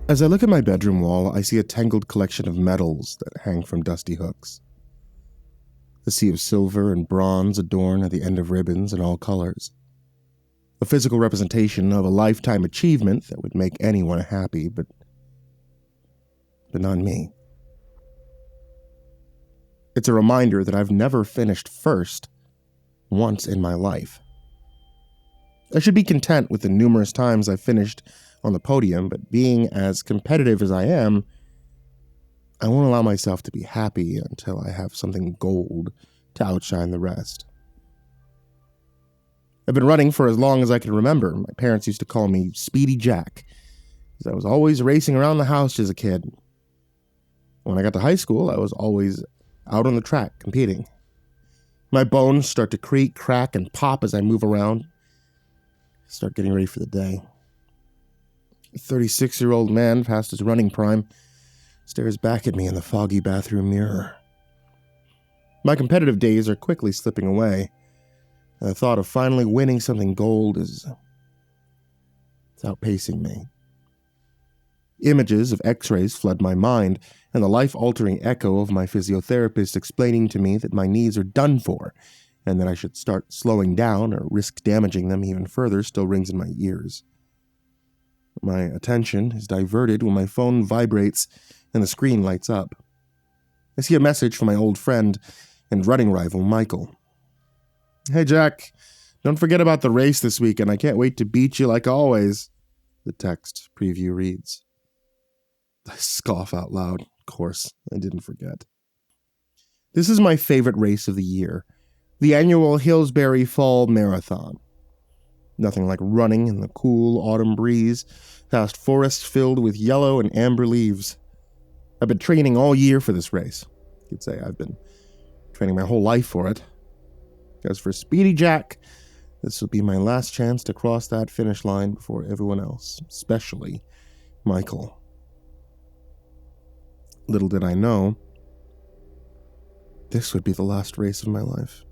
As I look at my bedroom wall, I see a tangled collection of medals that hang from dusty hooks. A sea of silver and bronze adorned at the end of ribbons in all colors. A physical representation of a lifetime achievement that would make anyone happy, but not me. It's a reminder that I've never finished first once in my life. I should be content with the numerous times I've finished on the podium, but being as competitive as I am, I won't allow myself to be happy until I have something gold to outshine the rest. I've been running for as long as I can remember. My parents used to call me Speedy Jack, because I was always racing around the house as a kid. When I got to high school, I was always out on the track competing. My bones start to creak, crack, and pop as I move around. Start getting ready for the day. A 36-year-old man past his running prime stares back at me in the foggy bathroom mirror. My competitive days are quickly slipping away. The thought of finally winning something gold is outpacing me. Images of x-rays flood my mind, and the life-altering echo of my physiotherapist explaining to me that my knees are done for, and that I should start slowing down or risk damaging them even further still rings in my ears. My attention is diverted when my phone vibrates and the screen lights up. I see a message from my old friend and running rival, Michael. "Hey, Jack, don't forget about the race this weekend. I can't wait to beat you like always," the text preview reads. I scoff out loud. Of course, I didn't forget. This is my favorite race of the year, the annual Hillsbury Fall Marathon. Nothing like running in the cool autumn breeze past forests filled with yellow and amber leaves. I've been training all year for this race. You could say I've been training my whole life for it. As for Speedy Jack, this will be my last chance to cross that finish line before everyone else, especially Michael. Little did I know, this would be the last race of my life.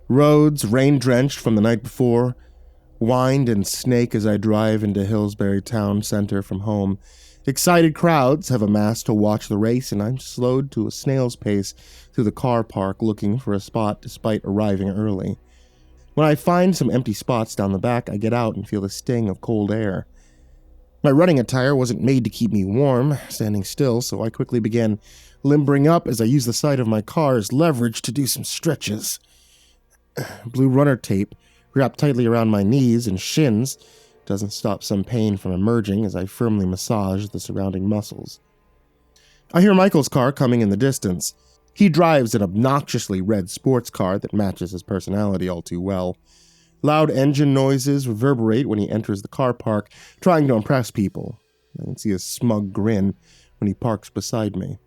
Roads, rain-drenched from the night before, wind and snake as I drive into Hillsbury town center from home. Excited crowds have amassed to watch the race, and I'm slowed to a snail's pace through the car park looking for a spot despite arriving early. When I find some empty spots down the back, I get out and feel the sting of cold air. My running attire wasn't made to keep me warm, standing still, so I quickly began limbering up as I used the side of my car as leverage to do some stretches. Blue runner tape wrapped tightly around my knees and shins doesn't stop some pain from emerging as I firmly massage the surrounding muscles. I hear Michael's car coming in the distance. He drives an obnoxiously red sports car that matches his personality all too well. Loud engine noises reverberate when he enters the car park, trying to impress people. I can see a smug grin when he parks beside me.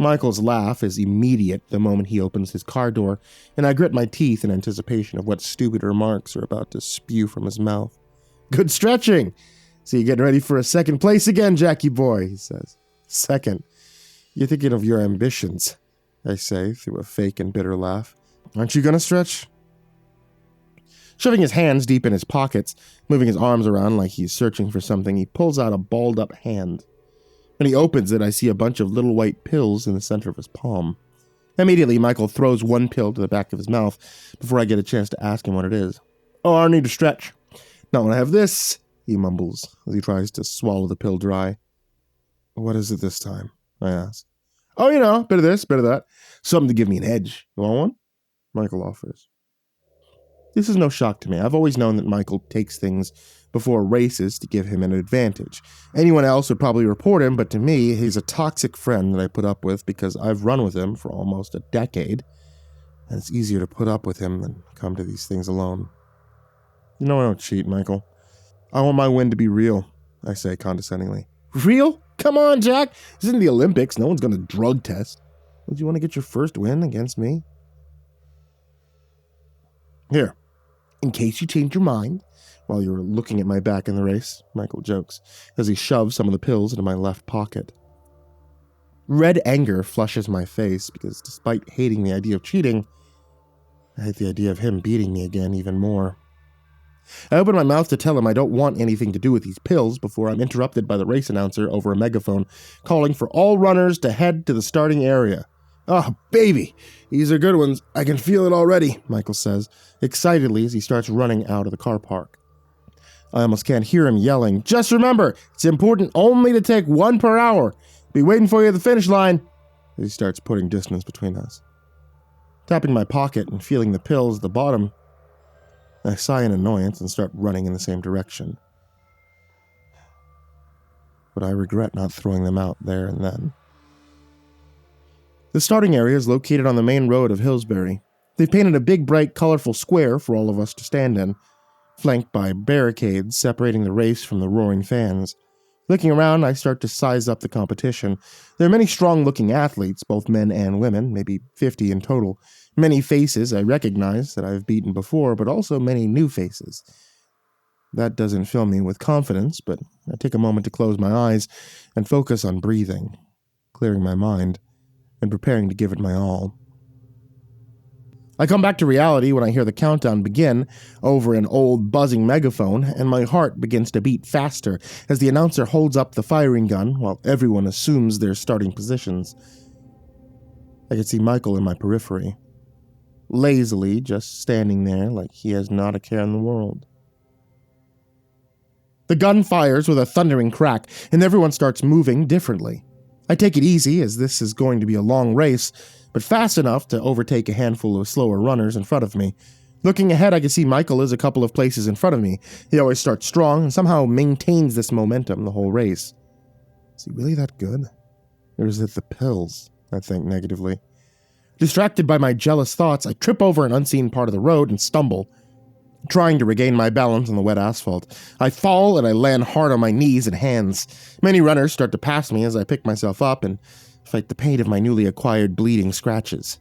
Michael's laugh is immediate the moment he opens his car door, and I grit my teeth in anticipation of what stupid remarks are about to spew from his mouth. "Good stretching! So you getting ready for a second place again, Jackie boy," he says. "Second? You're thinking of your ambitions," I say through a fake and bitter laugh. "Aren't you gonna stretch?" Shoving his hands deep in his pockets, moving his arms around like he's searching for something, he pulls out a balled-up hand. When he opens it, I see a bunch of little white pills in the center of his palm. Immediately, Michael throws one pill to the back of his mouth before I get a chance to ask him what it is. "Oh, I need to stretch. Not when I have this," he mumbles as he tries to swallow the pill dry. "What is it this time?" I ask. "Oh, you know, bit of this, bit of that. Something to give me an edge. You want one?" Michael offers. This is no shock to me. I've always known that Michael takes things before races to give him an advantage. Anyone else would probably report him, but to me, he's a toxic friend that I put up with because I've run with him for almost a decade, and it's easier to put up with him than come to these things alone. "You know I don't cheat, Michael. I want my win to be real," I say condescendingly. "Real? Come on, Jack. This isn't the Olympics. No one's going to drug test. Would you want to get your first win against me?" "Here, in case you change your mind while you're looking at my back in the race," Michael jokes, as he shoves some of the pills into my left pocket. Red anger flushes my face because despite hating the idea of cheating, I hate the idea of him beating me again even more. I open my mouth to tell him I don't want anything to do with these pills before I'm interrupted by the race announcer over a megaphone, calling for all runners to head to the starting area. "Oh, baby, these are good ones. I can feel it already," Michael says, excitedly as he starts running out of the car park. I almost can't hear him yelling, "Just remember, it's important only to take 1 per hour. Be waiting for you at the finish line," as he starts putting distance between us. Tapping my pocket and feeling the pills at the bottom, I sigh in annoyance and start running in the same direction. But I regret not throwing them out there and then. The starting area is located on the main road of Hillsbury. They've painted a big, bright, colorful square for all of us to stand in, flanked by barricades separating the race from the roaring fans. Looking around, I start to size up the competition. There are many strong-looking athletes, both men and women, maybe 50 in total. Many faces I recognize that I've beaten before, but also many new faces. That doesn't fill me with confidence, but I take a moment to close my eyes and focus on breathing, clearing my mind, and preparing to give it my all. I come back to reality when I hear the countdown begin over an old buzzing megaphone, and my heart begins to beat faster as the announcer holds up the firing gun while everyone assumes their starting positions. I can see Michael in my periphery, lazily just standing there like he has not a care in the world. The gun fires with a thundering crack, and everyone starts moving differently. I take it easy, as this is going to be a long race, but fast enough to overtake a handful of slower runners in front of me. Looking ahead, I can see Michael is a couple of places in front of me. He always starts strong and somehow maintains this momentum the whole race. Is he really that good? Or is it the pills? I think negatively. Distracted by my jealous thoughts, I trip over an unseen part of the road and stumble, trying to regain my balance on the wet asphalt. I fall and I land hard on my knees and hands. Many runners start to pass me as I pick myself up and fight the pain of my newly acquired bleeding scratches.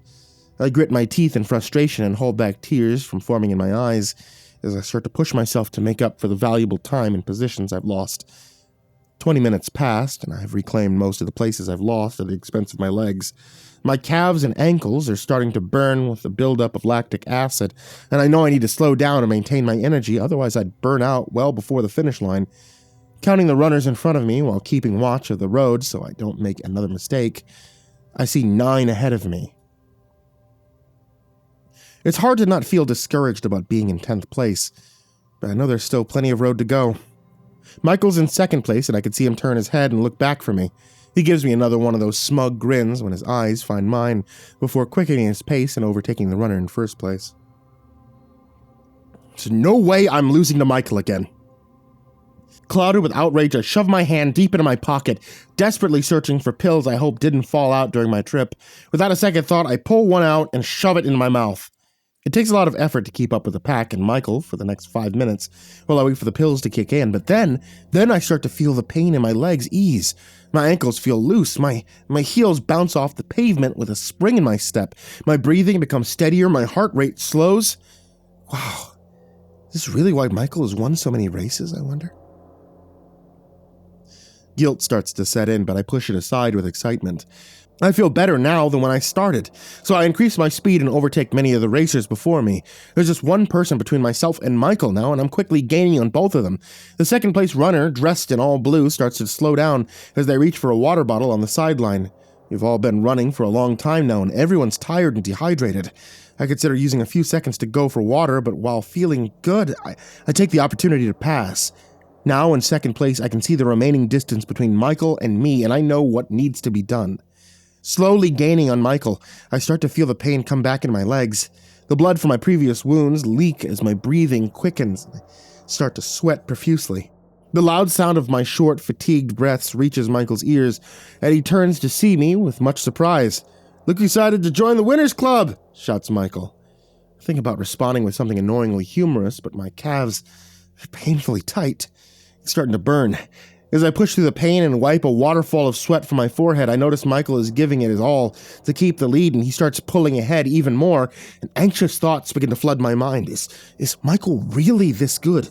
I grit my teeth in frustration and hold back tears from forming in my eyes as I start to push myself to make up for the valuable time and positions I've lost. 20 minutes passed, and I've reclaimed most of the places I've lost at the expense of my legs. My calves and ankles are starting to burn with the buildup of lactic acid, and I know I need to slow down and maintain my energy, otherwise I'd burn out well before the finish line. Counting the runners in front of me while keeping watch of the road so I don't make another mistake, I see 9 ahead of me. It's hard to not feel discouraged about being in 10th place, but I know there's still plenty of road to go. Michael's in 2nd place, and I can see him turn his head and look back for me. He gives me another one of those smug grins when his eyes find mine, before quickening his pace and overtaking the runner in 1st place. There's no way I'm losing to Michael again. Clouded with outrage, I shove my hand deep into my pocket, desperately searching for pills I hope didn't fall out during my trip. Without a second thought, I pull one out and shove it into my mouth. It takes a lot of effort to keep up with the pack and Michael for the next 5 minutes while I wait for the pills to kick in, but then I start to feel the pain in my legs ease. My ankles feel loose, my heels bounce off the pavement with a spring in my step. My breathing becomes steadier, my heart rate slows. Wow, is this really why Michael has won so many races, I wonder? Guilt starts to set in, but I push it aside with excitement. I feel better now than when I started, so I increase my speed and overtake many of the racers before me. There's just one person between myself and Michael now, and I'm quickly gaining on both of them. The 2nd place runner, dressed in all blue, starts to slow down as they reach for a water bottle on the sideline. We've all been running for a long time now, and everyone's tired and dehydrated. I consider using a few seconds to go for water, but while feeling good, I take the opportunity to pass. Now in 2nd place, I can see the remaining distance between Michael and me, and I know what needs to be done. Slowly gaining on Michael, I start to feel the pain come back in my legs. The blood from my previous wounds leak as my breathing quickens, and I start to sweat profusely. The loud sound of my short, fatigued breaths reaches Michael's ears, and he turns to see me with much surprise. "Look, you decided to join the Winners Club!" shouts Michael. I think about responding with something annoyingly humorous, but my calves are painfully tight. It's starting to burn. As I push through the pain and wipe a waterfall of sweat from my forehead, I notice Michael is giving it his all to keep the lead, and he starts pulling ahead even more, and anxious thoughts begin to flood my mind. Is Michael really this good?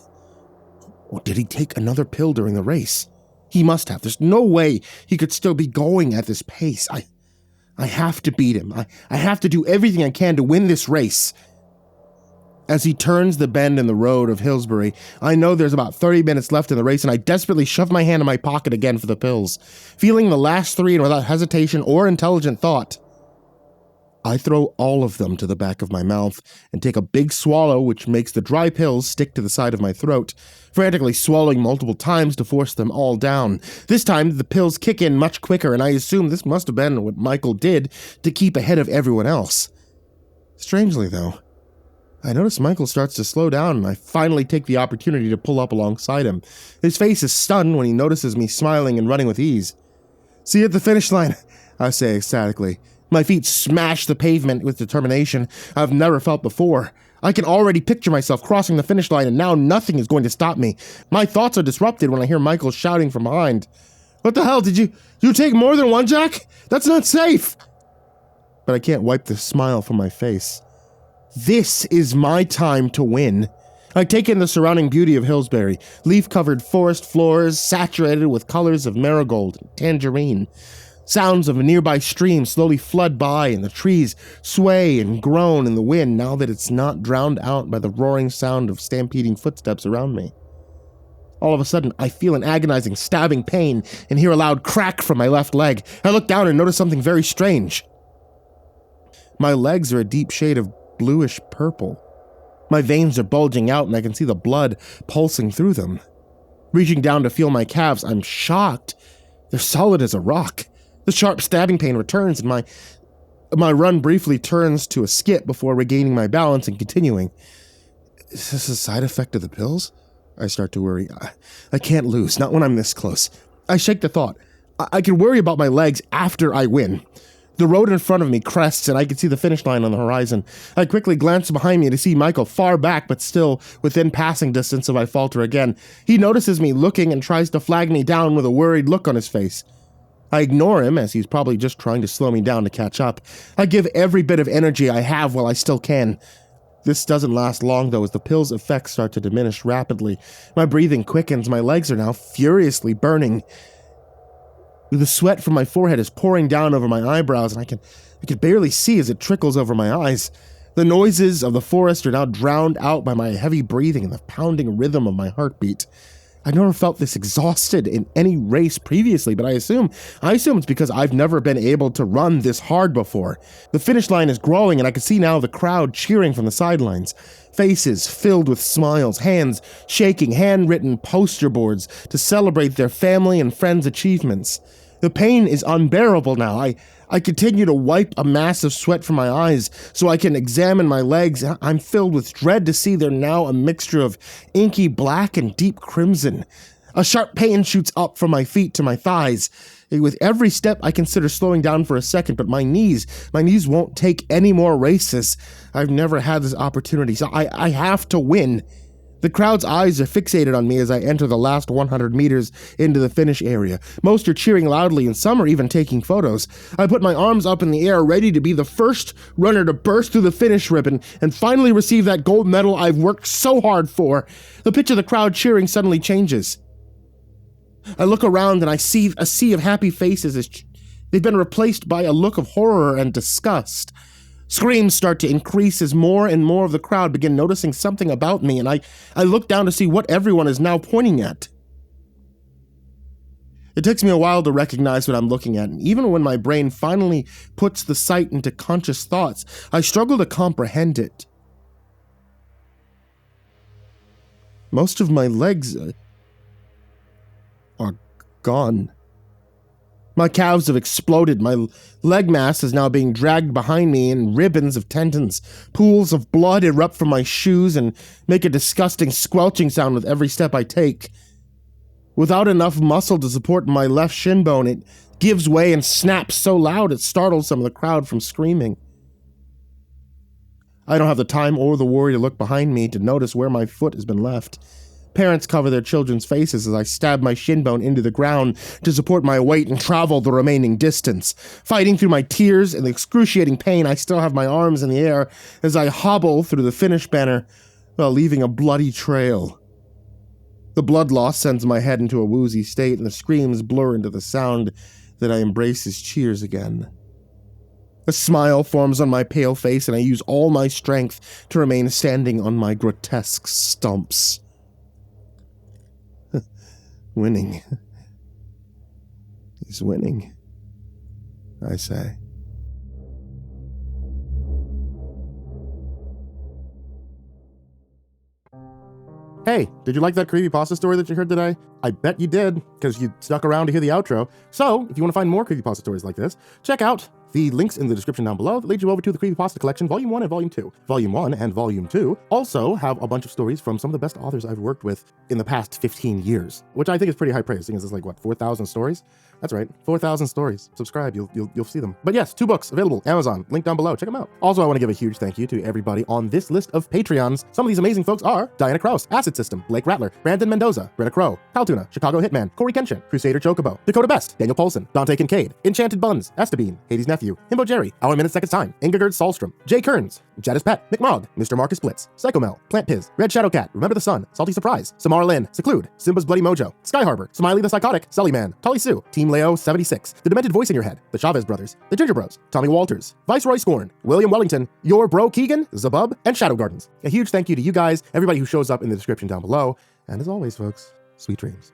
Or did he take another pill during the race? He must have. There's no way he could still be going at this pace. I have to beat him. I have to do everything I can to win this race. As he turns the bend in the road of Hillsbury, I know there's about 30 minutes left in the race, and I desperately shove my hand in my pocket again for the pills, feeling the last 3 and without hesitation or intelligent thought. I throw all of them to the back of my mouth and take a big swallow, which makes the dry pills stick to the side of my throat, frantically swallowing multiple times to force them all down. This time, the pills kick in much quicker, and I assume this must have been what Michael did to keep ahead of everyone else. Strangely, though, I notice Michael starts to slow down, and I finally take the opportunity to pull up alongside him. His face is stunned when he notices me smiling and running with ease. "See you at the finish line," I say ecstatically. My feet smash the pavement with determination I've never felt before. I can already picture myself crossing the finish line, and now nothing is going to stop me. My thoughts are disrupted when I hear Michael shouting from behind. "What the hell, did you take more than one, Jack? That's not safe!" But I can't wipe the smile from my face. This is my time to win. I take in the surrounding beauty of Hillsbury, leaf-covered forest floors saturated with colors of marigold and tangerine. Sounds of a nearby stream slowly flood by, and the trees sway and groan in the wind now that it's not drowned out by the roaring sound of stampeding footsteps around me. All of a sudden, I feel an agonizing, stabbing pain and hear a loud crack from my left leg. I look down and notice something very strange. My legs are a deep shade of bluish purple. My veins are bulging out, and I can see the blood pulsing through them. Reaching down to feel my calves, I'm shocked. They're solid as a rock. The sharp stabbing pain returns, and my run briefly turns to a skip before regaining my balance and continuing. Is this a side effect of the pills? I start to worry. I can't lose, not when I'm this close. I shake the thought. I can worry about my legs after I win. The road in front of me crests, and I can see the finish line on the horizon. I quickly glance behind me to see Michael far back, but still within passing distance if I falter again. He notices me looking and tries to flag me down with a worried look on his face. I ignore him, as he's probably just trying to slow me down to catch up. I give every bit of energy I have while I still can. This doesn't last long, though, as the pill's effects start to diminish rapidly. My breathing quickens. My legs are now furiously burning. The sweat from my forehead is pouring down over my eyebrows, and I can barely see as it trickles over my eyes. The noises of the forest are now drowned out by my heavy breathing and the pounding rhythm of my heartbeat. I've never felt this exhausted in any race previously, but I assume it's because I've never been able to run this hard before. The finish line is growing, and I can see now the crowd cheering from the sidelines. Faces filled with smiles, hands shaking handwritten poster boards to celebrate their family and friends' achievements. The pain is unbearable now. I continue to wipe a mass of sweat from my eyes so I can examine my legs. I'm filled with dread to see they're now a mixture of inky black and deep crimson. A sharp pain shoots up from my feet to my thighs. With every step, I consider slowing down for a second, but my knees won't take any more races. I've never had this opportunity, so I have to win. The crowd's eyes are fixated on me as I enter the last 100 meters into the finish area. Most are cheering loudly, and some are even taking photos. I put my arms up in the air, ready to be the first runner to burst through the finish ribbon and finally receive that gold medal I've worked so hard for. The pitch of the crowd cheering suddenly changes. I look around and I see a sea of happy faces as they've been replaced by a look of horror and disgust. Screams start to increase as more and more of the crowd begin noticing something about me, and I look down to see what everyone is now pointing at. It takes me a while to recognize what I'm looking at, and even when my brain finally puts the sight into conscious thoughts, I struggle to comprehend it. Most of my legs are gone. My calves have exploded. My leg mass is now being dragged behind me in ribbons of tendons. Pools of blood erupt from my shoes and make a disgusting squelching sound with every step I take. Without enough muscle to support my left shin bone, it gives way and snaps so loud it startles some of the crowd from screaming. I don't have the time or the worry to look behind me to notice where my foot has been left. Parents cover their children's faces as I stab my shin bone into the ground to support my weight and travel the remaining distance. Fighting through my tears and the excruciating pain, I still have my arms in the air as I hobble through the finish banner while leaving a bloody trail. The blood loss sends my head into a woozy state, and the screams blur into the sound that I embrace his cheers again. A smile forms on my pale face, and I use all my strength to remain standing on my grotesque stumps. Winning. He's winning, I say. Hey, did you like that creepypasta story that you heard today? I bet you did, because you stuck around to hear the outro. So, if you want to find more creepypasta stories like this, check out the links in the description down below that lead you over to the Creepypasta Collection, Volume 1 and Volume 2. Volume 1 and Volume 2 also have a bunch of stories from some of the best authors I've worked with in the past 15 years, which I think is pretty high praise, seeing as it's like, what, 4,000 stories? That's right, 4,000 stories. Subscribe, you'll see them. But yes, 2 books available, Amazon, link down below, check them out. Also, I want to give a huge thank you to everybody on this list of Patreons. Some of these amazing folks are Diana Kraus, AcidSystem, Blake Rattler, Brandon Mendoza, Brenna Crow, Caltuna, ChicagoHitman, CoryxKenshin, CrusaderChocobo, Dakota Best, Daniel Poulsen, Dante Kinkade, Enchanted Buns, Estebean, Hades' Nephew, himbojerry, hourminsec time, Ingegerd Solstrom, Jay Kearns, Jadis Pet, McMog, Mr. Marcus Blitz, Psychomel, Plant Piz, Red Shadow Cat, Remember the Sun, Salty Surprise, Samara Lynn, Seclude, Simba's Bloody Mojo, Sky Harbor, Smiley the Psychotic, Sully Man, Tully Sue, Team Leo 76, The Demented Voice in Your Head, The Chavez Brothers, The Ginger Bros, Tommy Walters, Viceroy Scorn, William Wellington, Your Bro Keegan, Zabub, and Shadow Gardens. A huge thank you to you guys, everybody who shows up in the description down below, and as always, folks, sweet dreams.